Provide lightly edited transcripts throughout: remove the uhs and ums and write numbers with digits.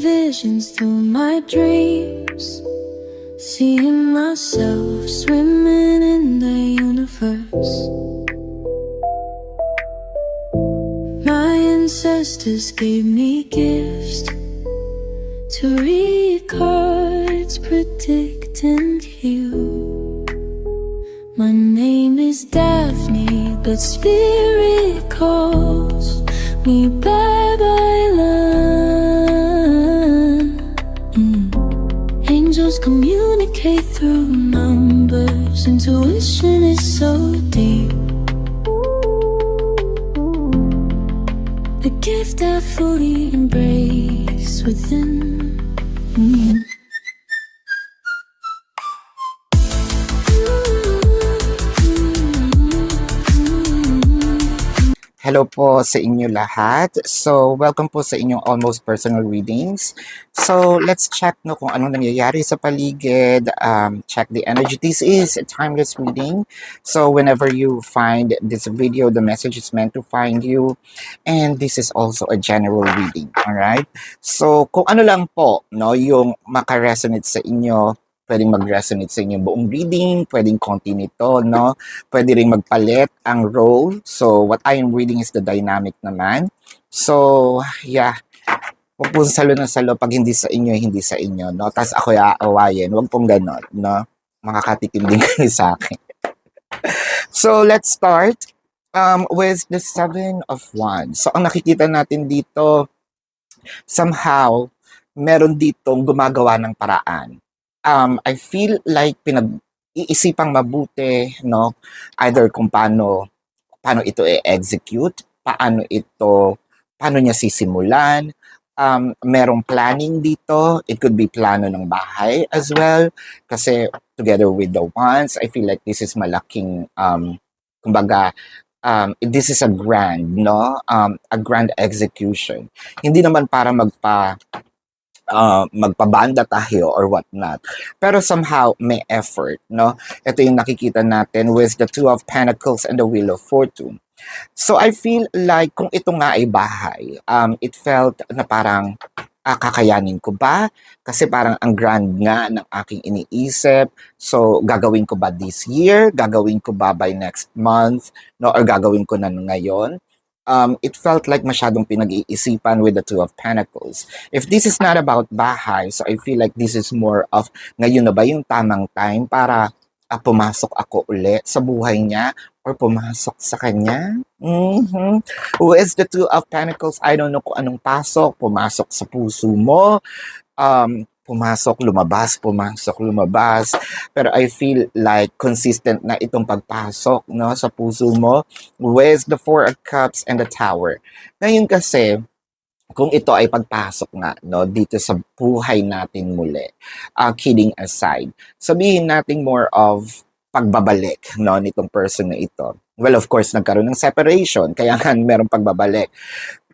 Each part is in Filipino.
visions through my dreams, seeing myself swimming in the universe. My ancestors gave me gifts to read cards, predict and heal. My name is Daphne, but spirit calls me Babylon. Angels communicate through numbers. Intuition is so deep. The gift I fully embrace within. Hello po sa inyo lahat. So, welcome po sa inyong almost personal readings. So, let's check no kung anong nangyayari sa paligid. Check the energy. This is a timeless reading. So, whenever you find this video, the message is meant to find you. And this is also a general reading. Alright? So, kung ano lang po, no, yung makaresonate sa inyo, pwedeng mag-resonate sa inyong buong reading, pwedeng konti nito, no? Pwede rin magpalit ang role. So, what I am reading is the dynamic naman. So, yeah. Huwag po salo na salo pag hindi sa inyo, hindi sa inyo, no? Tapos ako aawayin. Huwag pong ganon, no? Makakatikim din kayo sa akin. So, let's start with the Seven of Wands. So, ang nakikita natin dito, somehow, meron ditong gumagawa ng paraan. I feel like pinag-iisipang mabuti, no? Either kung paano ito i-execute, paano niya sisimulan. Merong planning dito. It could be plano ng bahay as well. Kasi together with the wands, I feel like this is malaking, kumbaga, this is a grand, no? A grand execution. Hindi naman para magpabanda tayo or whatnot. Pero somehow, may effort, no? Ito yung nakikita natin with the Two of Pentacles and the Wheel of Fortune. So, I feel like kung ito nga ay bahay, it felt na parang, kakayanin ko ba? Kasi parang ang grand nga ng aking iniisip. So, gagawin ko ba this year? Gagawin ko ba by next month? No? Or gagawin ko na ngayon? It felt like masyadong pinag-iisipan with the Two of Pentacles. If this is not about bahay, so I feel like this is more of ngayon na ba yung tamang time para pumasok ako ulit sa buhay niya or pumasok sa kanya? Who is the Two of Pentacles? I don't know kung anong pasok, pumasok sa puso mo, pumasok, lumabas. Pero I feel like consistent na itong pagpasok, no, sa puso mo with the Four of Cups and the Tower. Ngayon kasi, kung ito ay pagpasok nga, no, dito sa buhay natin muli, kidding aside, sabihin natin more of pagbabalik, no, nitong person na ito. Well, of course, nagkaroon ng separation, kaya nga merong pagbabalik.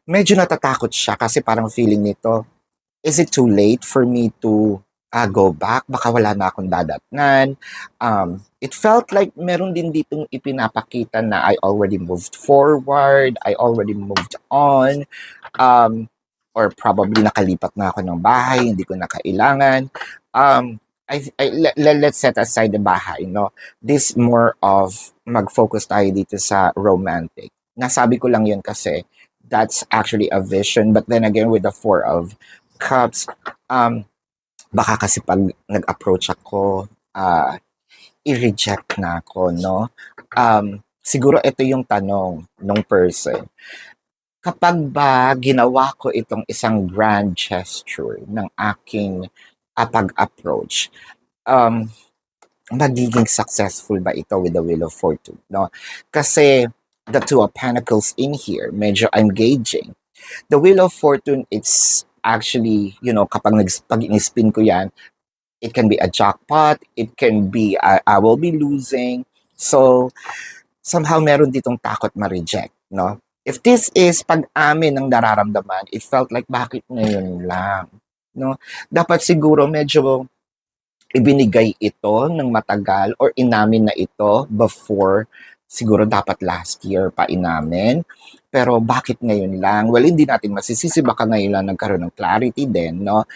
Medyo natatakot siya kasi parang feeling nito, is it too late for me to go back? Baka wala na akong dadatnan. It felt like meron din ditong ipinapakita na I already moved forward, I already moved on, or probably nakalipat na ako ng bahay, hindi ko na kailangan. Let's set aside the bahay, no? This more of mag-focus tayo dito sa romantic. Nasabi ko lang yun kasi that's actually a vision. But then again, with the Four of Cups, baka kasi pag nag-approach ako, i-reject na ako, no? Siguro ito yung tanong ng person. Kapag ba ginawa ko itong isang grand gesture ng aking pag-approach, magiging successful ba ito with the Wheel of Fortune, no? Kasi the Two of Pentacles in here, medyo engaging. The Wheel of Fortune, it's actually, you know, pag in-spin ko yan, it can be a jackpot, it can be, I will be losing. So, somehow meron ditong takot ma-reject, no? If this is pag-amin ng nararamdaman, it felt like bakit ngayon lang, no? Dapat siguro medyo ibinigay ito ng matagal or inamin na ito before siguro dapat last year pa inamin. Pero bakit ngayon lang? Well, hindi natin masisisi, baka ngayon lang nagkaroon ng clarity din, no?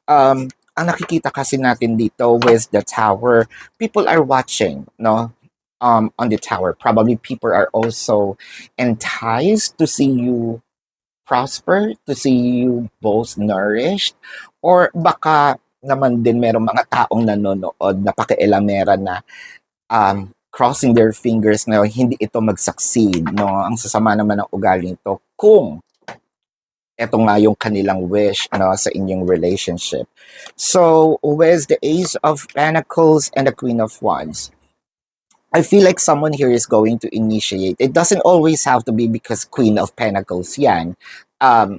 Ang nakikita kasi natin dito with the tower, people are watching, no? On the tower. Probably people are also enticed to see you prosper, to see you both nourished, or baka naman din merong mga taong nanonood na pakialamera na crossing their fingers na hindi ito mag-succeed, no? Ang sasama naman ng ugali nito kung eto nga yung kanilang wish, no, sa inyong relationship. So, with the Ace of Pentacles and the Queen of Wands, I feel like someone here is going to initiate. It doesn't always have to be because Queen of Pentacles yan.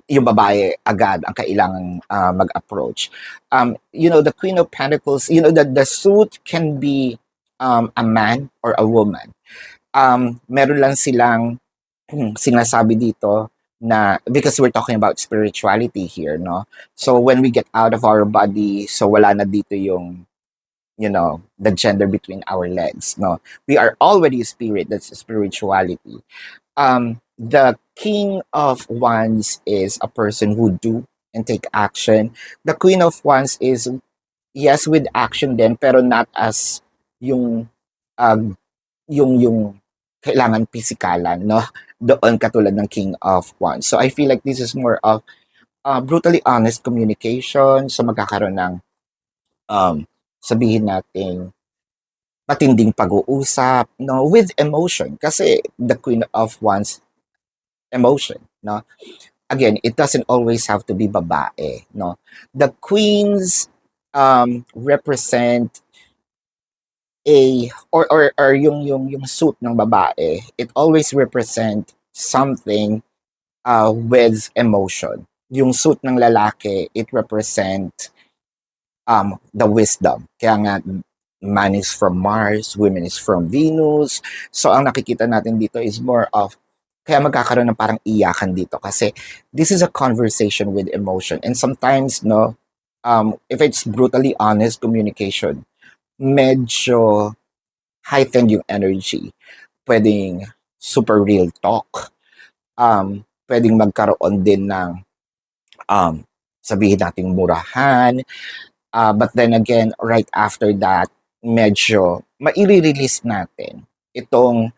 Yung babae agad ang kailangang mag-approach. The Queen of Pentacles, the suit can be a man or a woman. Meron lang silang sinasabi dito na because we're talking about spirituality here, no? So when we get out of our body, so wala na dito yung the gender between our legs, no? We are already a spirit, that's spirituality. The King of Wands is a person who do and take action. The Queen of Wands is, yes, with action din, pero not as yung uh, yung kailangan pisikalan, no? Doon katulad ng King of Wands. So I feel like this is more of brutally honest communication. So magkakaroon ng sabihin natin matinding pag-uusap, no, with emotion. Kasi the Queen of Wands, emotion, no? Again, it doesn't always have to be babae, no? The queens represent or yung suit ng babae, it always represent something with emotion. Yung suit ng lalaki, it represent the wisdom. Kaya nga, man is from Mars, women is from Venus. So, ang nakikita natin dito is more of, kaya magkakaroon ng parang iyakan dito kasi this is a conversation with emotion. And sometimes, no, if it's brutally honest communication, medyo heightened yung energy. Pwedeng super real talk. Pwedeng magkaroon din ng sabihin nating murahan. But then again, right after that, medyo maire-release natin itong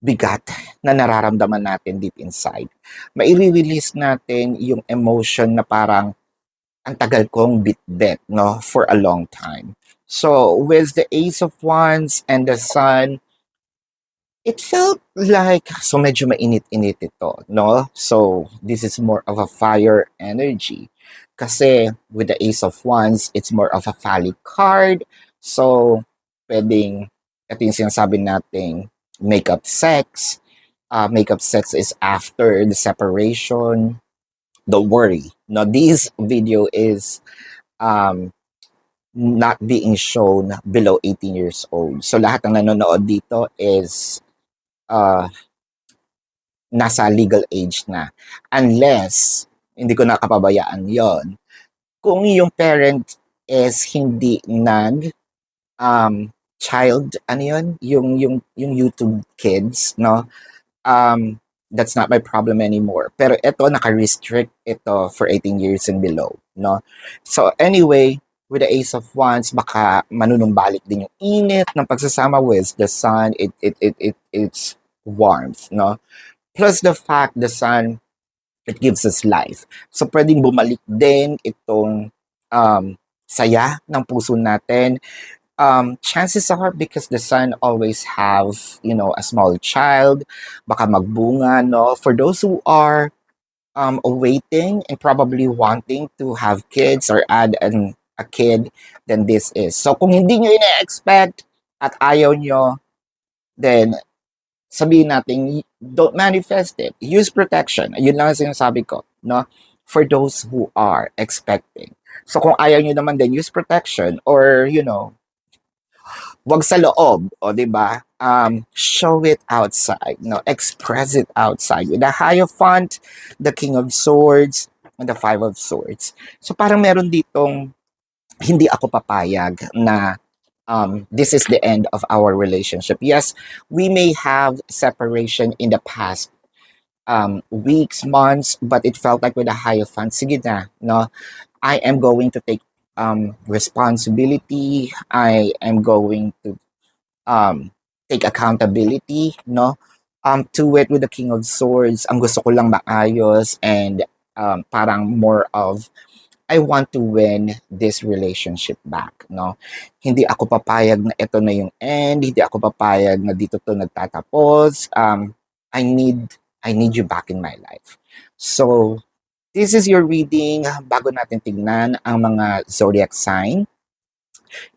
bigat na nararamdaman natin deep inside. Maire-release natin yung emotion na parang ang tagal kong bit-bit, no, for a long time. So, with the Ace of Wands and the Sun, it felt like, so medyo mainit-init ito, no? So, this is more of a fire energy. Kasi, with the Ace of Wands, it's more of a phallic card. So, pwedeng, ito yung sinasabi nating make-up sex. Make-up sex is after the separation. Don't worry. No, this video is not being shown below 18 years old. So lahat ng nanonood dito is nasa legal age na. Unless, hindi ko nakapabayaan yon, kung yung parent is hindi child, ano yun? Yung YouTube kids, no? That's not my problem anymore. Pero ito, naka-restrict ito for 18 years and below, no? So anyway, with the Ace of Wands, baka manunumbalik din yung init ng pagsasama with the Sun. It's warmth, no? Plus the fact the Sun, it gives us life. So pwedeng bumalik din itong saya ng puso natin. Chances are because the Sun always have, a small child, baka magbunga, no? For those who are awaiting and probably wanting to have kids or add a kid, then this is. So kung hindi nyo ina-expect at ayaw nyo, then sabihin natin, don't manifest it. Use protection. Yun lang ang sinasabi ko, no? For those who are expecting. So kung ayaw nyo naman din, use protection or, wag sa loob, o di ba? Show it outside, no? Express it outside with the Hierophant, the King of Swords, and the Five of Swords. So parang meron ditong hindi ako papayag na this is the end of our relationship. Yes, we may have separation in the past weeks, months, but it felt like with a hierophant, sige na, no? I am going to take responsibility. I am going to take accountability, no? To it with the King of Swords, ang gusto ko lang maayos and parang more of I want to win this relationship back, no? Hindi ako papayag na ito na yung end, hindi ako papayag na dito to nagtatapos. I need I need you back in my life. So, this is your reading bago natin tignan ang mga zodiac sign.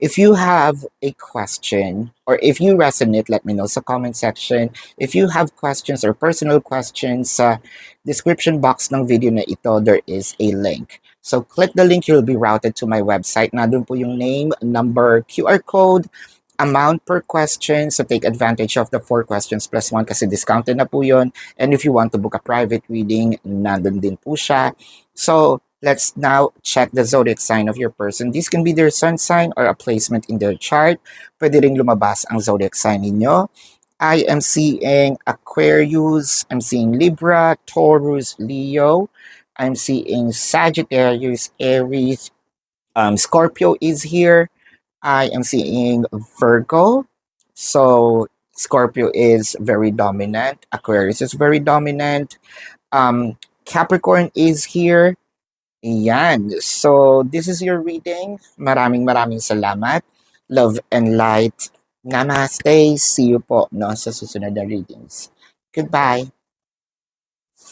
If you have a question or if you resonate, let me know sa comment section. If you have questions or personal questions, sa description box ng video na ito, there is a link. So click the link, you'll be routed to my website. Nandun po yung name, number, QR code, amount per question. So take advantage of the 4 questions plus 1 kasi discounted na po yun. And if you want to book a private reading, nandun din po siya. So let's now check the zodiac sign of your person. This can be their sun sign or a placement in their chart. Pwede ring lumabas ang zodiac sign ninyo. I am seeing Aquarius, I'm seeing Libra, Taurus, Leo. I'm seeing Sagittarius, Aries, Scorpio is here. I am seeing Virgo. So Scorpio is very dominant. Aquarius is very dominant. Capricorn is here. Yan. So, this is your reading. Maraming salamat. Love and light. Namaste. See you po no, sa susunod na readings. Goodbye.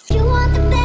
You want the